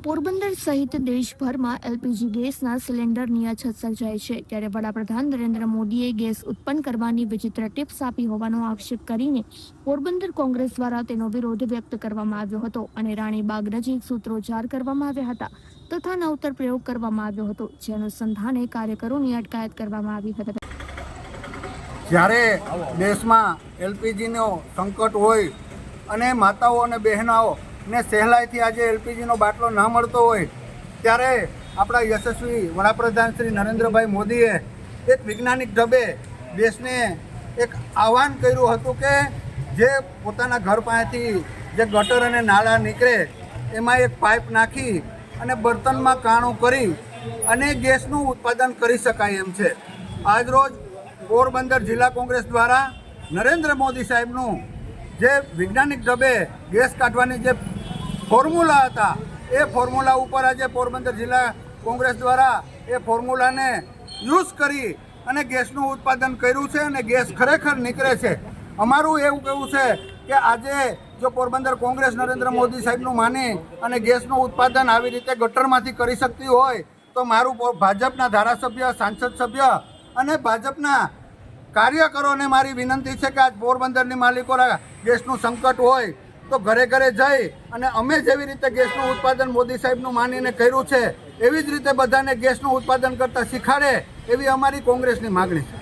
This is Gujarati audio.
પોરબંદર સહિત દેશભરમાં એલપીજી ગેસના સિલિન્ડરની અછત સર્જાઈ છે ત્યારે વડાપ્રધાન નરેન્દ્ર મોદીએ ગેસ ઉત્પન્ન કરવાની વિચિત્ર ટિપ્સ આપી હોવાનો આક્ષેપ કરીને પોરબંદર કોંગ્રેસ દ્વારા તેનો વિરોધ વ્યક્ત કરવામાં આવ્યો હતો અને રાણીબાગ નજીક સૂત્રોચ્ચાર કરવામાં આવ્યા હતા તથા નવતર પ્રયોગ કરવામાં આવ્યો હતો જે અનુસંધાને કાર્યકરોની અટકાયત કરવામાં આવી હતી। જ્યારે દેશમાં એલપીજીનો સંકટ હોય અને માતાઓ અને બહેનોઓ ને સહેલાઈથી આજે એલપીજીનો બાટલો ન મળતો હોય ત્યારે આપણા યશસ્વી વડાપ્રધાન શ્રી નરેન્દ્રભાઈ મોદીએ એક વૈજ્ઞાનિક ઢબે દેશને એક આહ્વાન કર્યું હતું કે જે પોતાના ઘર પાસેથી જે ગટર અને નાળા નીકળે એમાં એક પાઇપ નાખી અને બર્તનમાં કાણું કરી અને ગેસનું ઉત્પાદન કરી શકાય એમ છે। આજરોજ પોરબંદર જિલ્લા કોંગ્રેસ દ્વારા નરેન્દ્ર મોદી સાહેબનું જે વૈજ્ઞાનિક ઢબે ગેસ કાઢવાની જે ફોર્મ્યુલા હતા એ ફોર્મ્યુલા ઉપર આજે પોરબંદર જિલ્લા કોંગ્રેસ દ્વારા એ ફોર્મ્યુલાને યુઝ કરી અને ગેસનું ઉત્પાદન કર્યું છે અને ગેસ ખરેખર નીકળે છે। અમારું એવું કહેવું છે કે આજે જો પોરબંદર કોંગ્રેસ નરેન્દ્ર મોદી સાહેબનું માની અને ગેસનું ઉત્પાદન આવી રીતે ગટરમાંથી કરી શકતી હોય તો મારું ભાજપના ધારાસભ્ય સાંસદ સભ્ય અને ભાજપના કાર્યકરોને મારી વિનંતી છે કે આજ પોરબંદરની માલિકોના ગેસનું સંકટ હોય તો ઘરે ઘરે જઈ અને અમે જેવી રીતે ગેસનું ઉત્પાદન મોદી સાહેબનું માનીને કર્યું છે એવી જ રીતે બધાને ગેસનું ઉત્પાદન કરતાં શીખાડે એવી અમારી કોંગ્રેસની માગણી છે।